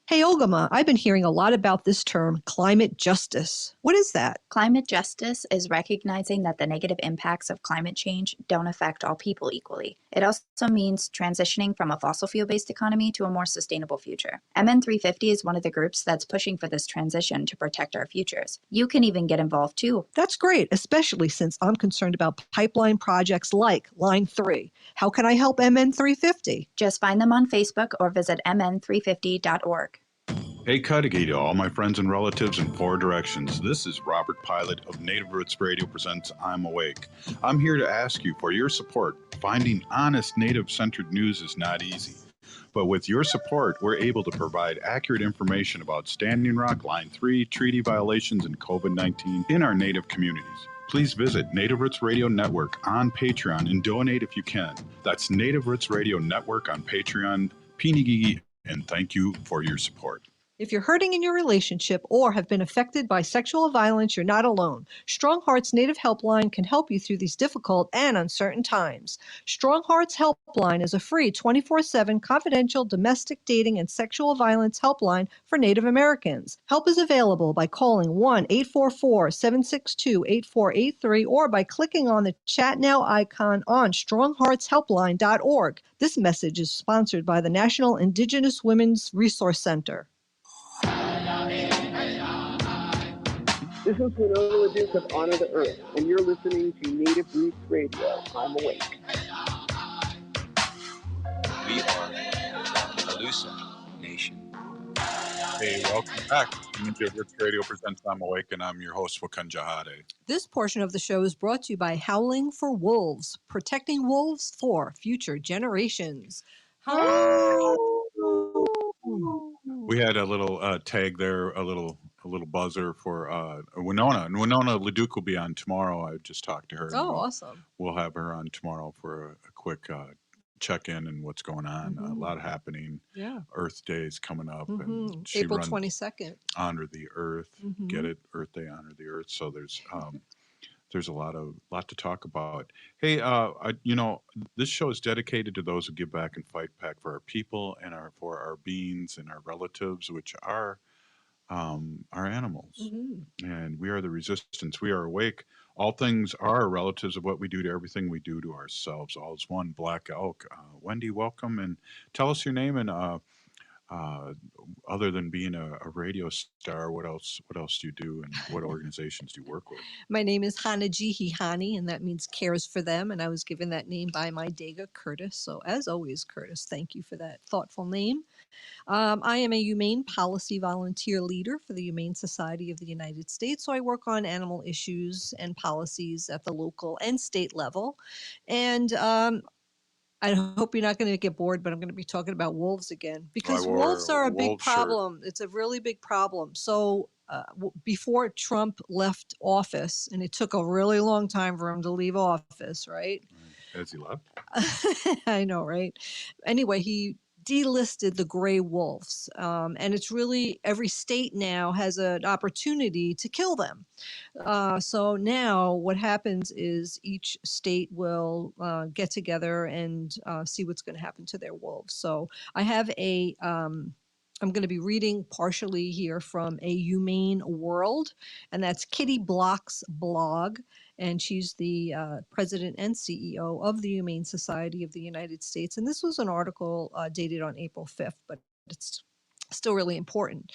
Hey, Ogama, I've been hearing a lot about this term, climate justice. What is that? Climate justice is recognizing that the negative impacts of climate change don't affect all people equally. It also means transitioning from a fossil fuel-based economy to a more sustainable future. MN350 is one of the groups that's pushing for this transition to protect our futures. You can even get involved too. That's great, especially since I'm concerned about pipeline projects like Line 3. How can I help MN350? Just find them on Facebook or visit mn350.org. Hey, Cudahy to all my friends and relatives in 4 directions. This is Robert Pilot of Native Roots Radio presents I'm Awake. I'm here to ask you for your support. Finding honest Native-centered news is not easy. But with your support, we're able to provide accurate information about Standing Rock, Line 3, treaty violations, and COVID-19 in our Native communities. Please visit Native Roots Radio Network on Patreon and donate if you can. That's Native Roots Radio Network on Patreon. Pinigigi, and thank you for your support. If you're hurting in your relationship or have been affected by sexual violence, you're not alone. Strong Hearts Native Helpline can help you through these difficult and uncertain times. Strong Hearts Helpline is a free 24/7 confidential domestic dating and sexual violence helpline for Native Americans. Help is available by calling 1-844-762-8483 or by clicking on the Chat Now icon on strongheartshelpline.org. This message is sponsored by the National Indigenous Women's Resource Center. This is Winona Duke of Honor the Earth, and you're listening to Native Roots Radio. I'm Awake. We are the Alusa Nation. Hey, welcome back to Native Roots Radio presents I'm Awake, and I'm your host, Wakan Jahade. This portion of the show is brought to you by Howling for Wolves, protecting wolves for future generations. We had a little tag there, a little buzzer for Winona. And Winona Leduc will be on tomorrow. I just talked to her. Oh, awesome. We'll have her on tomorrow for a quick check-in and what's going on. Mm-hmm. A lot happening. Yeah. Earth Day is coming up. Mm-hmm. And she April runs 22nd. Honor the Earth. Mm-hmm. Get it? Earth Day, Honor the Earth. So there's a lot to talk about. Hey, this show is dedicated to those who give back and fight back for our people and for our beings and our relatives, which are animals. Mm-hmm. And we are the resistance. We are awake. All things are relatives of what we do to everything we do to ourselves. All is one. Black Elk. Wendy, welcome, and tell us your name and other than being a radio star, what else do you do and what organizations do you work with? My name is Hanajihi Hani, and that means cares for them. And I was given that name by my Dega, Curtis. So as always, Curtis, thank you for that thoughtful name. I am a humane policy volunteer leader for the Humane Society of the United States. So I work on animal issues and policies at the local and state level. And I hope you're not going to get bored, but I'm going to be talking about wolves again because wolves are a big problem. It's a really big problem. So before Trump left office, and it took a really long time for him to leave office, right? Has he left? I know, right? Anyway, he delisted the gray wolves. And it's really every state now has an opportunity to kill them. So now what happens is each state will get together and see what's going to happen to their wolves. So I have I'm going to be reading partially here from A Humane World, and that's Kitty Block's blog. And she's the president and CEO of the Humane Society of the United States. And this was an article dated on April 5th, but it's still really important.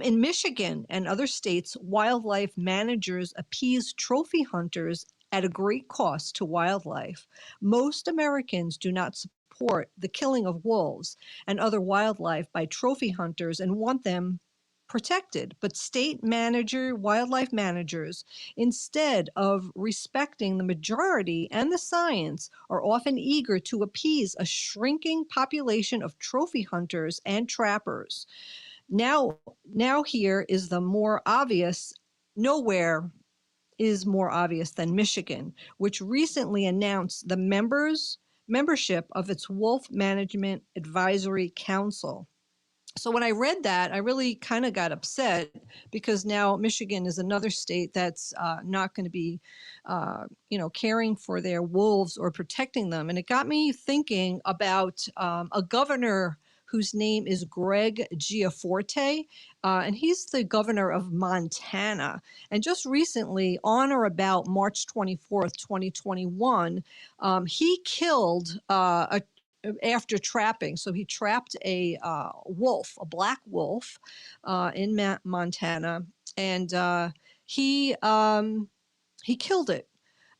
In Michigan and other states, wildlife managers appease trophy hunters at a great cost to wildlife. Most Americans do not support the killing of wolves and other wildlife by trophy hunters and want them protected, but wildlife managers, instead of respecting the majority and the science, are often eager to appease a shrinking population of trophy hunters and trappers. Now here is the more obvious. Nowhere is more obvious than Michigan, which recently announced the membership of its Wolf Management Advisory Council. So when I read that, I really kind of got upset because now Michigan is another state that's not going to be, caring for their wolves or protecting them. And it got me thinking about a governor whose name is Greg Giaforte, and he's the governor of Montana. And just recently, on or about March 24th, 2021, he killed after trapping. So he trapped a wolf, a black wolf, in Montana, and he killed it.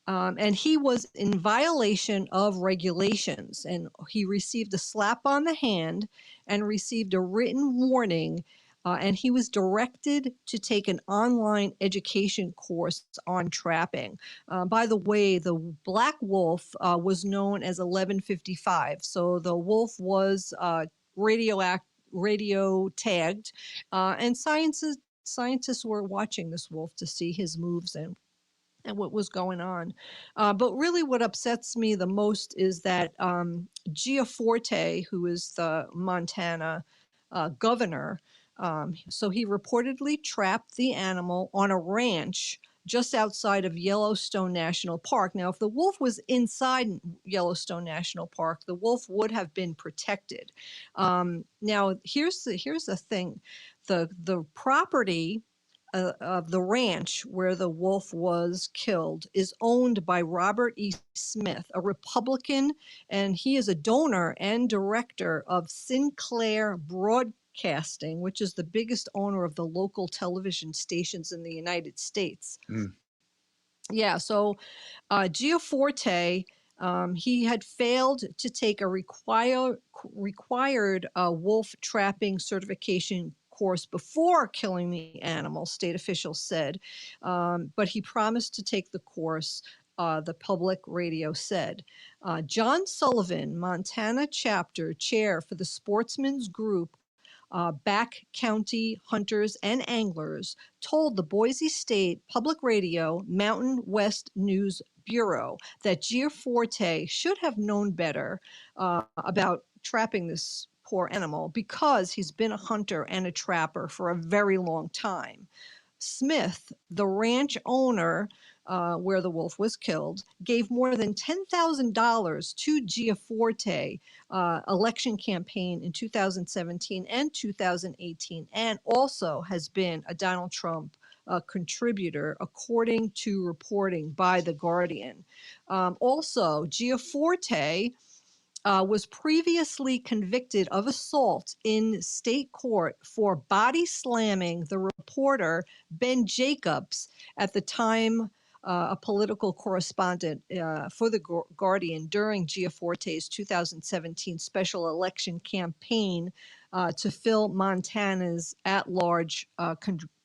And he was in violation of regulations, and he received a slap on the hand and received a written warning, and he was directed to take an online education course on trapping. By the way, the black wolf was known as 1155, so the wolf was radio tagged, and scientists were watching this wolf to see his moves and what was going on. But really what upsets me the most is that Giaforte, who is the Montana governor, so he reportedly trapped the animal on a ranch just outside of Yellowstone National Park. Now, if the wolf was inside Yellowstone National Park, the wolf would have been protected. Now, here's the thing. The property of the ranch where the wolf was killed is owned by Robert E. Smith, a Republican, and he is a donor and director of Sinclair Broadcasting, which is the biggest owner of the local television stations in the United States. Yeah, so Giaforte, he had failed to take a required wolf trapping certification course before killing the animal, state officials said, but he promised to take the course, the public radio said. John Sullivan, Montana chapter chair for the Sportsman's Group, Back County Hunters and Anglers, told the Boise State Public Radio Mountain West News Bureau that Giaforte should have known better about trapping this poor animal because he's been a hunter and a trapper for a very long time. Smith, the ranch owner where the wolf was killed, gave more than $10,000 to Giaforte election campaign in 2017 and 2018, and also has been a Donald Trump contributor, according to reporting by The Guardian. Also, Giaforte was previously convicted of assault in state court for body slamming the reporter Ben Jacobs, at the time a political correspondent for The Guardian during Giaforte's 2017 special election campaign to fill Montana's at-large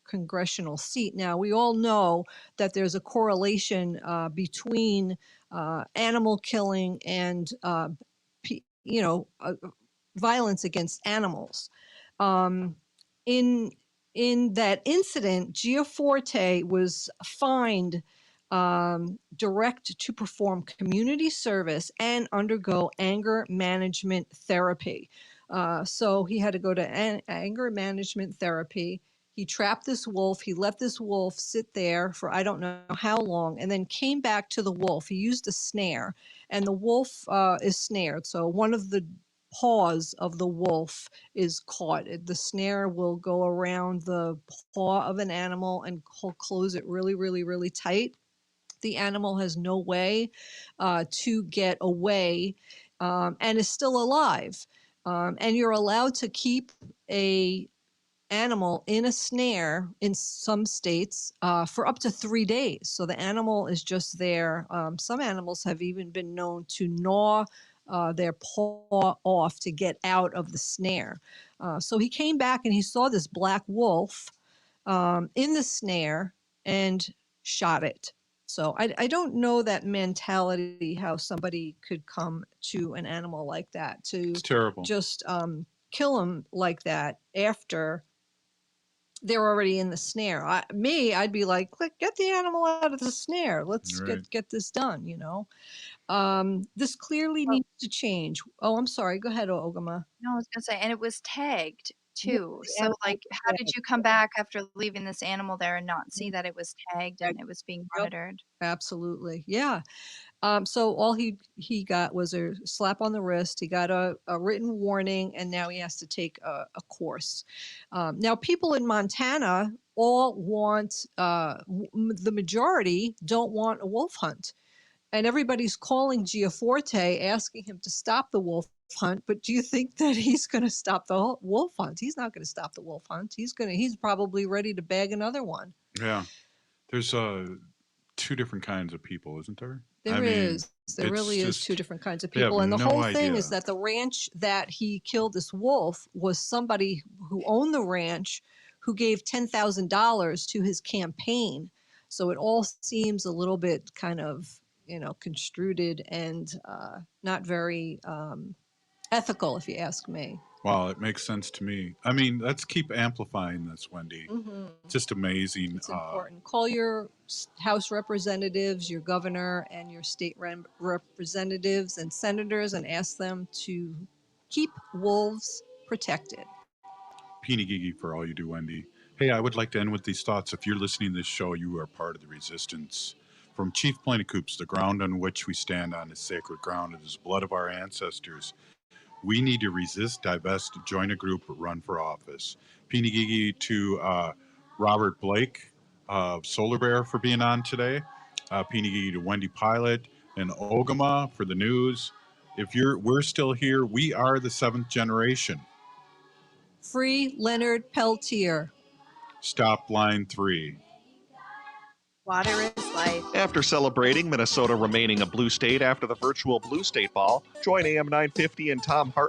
congressional seat. Now, we all know that there's a correlation between animal killing and violence against animals. In that incident, Giaforte was fined direct to perform community service and undergo anger management therapy. So he had to go to anger management therapy. He trapped this wolf. He let this wolf sit there for I don't know how long, and then came back to the wolf. He used a snare, and the wolf is snared. So one of the paws of the wolf is caught. The snare will go around the paw of an animal and close it really, really, really tight. The animal has no way to get away and is still alive. And you're allowed to keep a animal in a snare in some states for up to 3 days. So the animal is just there. Some animals have even been known to gnaw their paw off to get out of the snare. So he came back and he saw this black wolf in the snare and shot it. So I don't know that mentality, how somebody could come to an animal like that to just kill him like that after they're already in the snare. I'd be like, get the animal out of the snare. Let's get this done, This clearly needs to change. Oh, I'm sorry. Go ahead, Ogama. No, I was going to say, and it was tagged too. The So, animal like, was how did you come back after leaving this animal there and not see tagged. that it was tagged and it was being Yep, monitored? absolutely. Yeah. So all he got was a slap on the wrist. He got a written warning, and now he has to take a course. Now, people in Montana all want the majority don't want a wolf hunt, and everybody's calling Giaforte asking him to stop the wolf hunt. But do you think that he's going to stop the wolf hunt? He's not going to stop the wolf hunt. He's probably ready to bag another one. Yeah. There's two different kinds of people, isn't there? There is. There really is two different kinds of people. And the whole thing is that the ranch that he killed this wolf was somebody who owned the ranch who gave $10,000 to his campaign. So it all seems a little bit kind of, construed and not very ethical, if you ask me. Well, it makes sense to me. I mean, let's keep amplifying this, Wendy. Mm-hmm. Just amazing. It's important. Call your House representatives, your governor, and your state representatives and senators and ask them to keep wolves protected. Peeny Gigi for all you do, Wendy. Hey, I would like to end with these thoughts. If you're listening to this show, you are part of the resistance. From Chief Planticoops, the ground on which we stand on is sacred ground. It is the blood of our ancestors. We need to resist, divest, join a group, run for office. Peeny Gigi to Robert Blake of Solar Bear for being on today. Peeny Gigi to Wendy Pilot and Ogama for the news. We're still here. We are the seventh generation. Free Leonard Peltier. Stop line 3. Water is life. After celebrating Minnesota remaining a blue state after the virtual Blue State Ball, join AM 950 and Tom Hart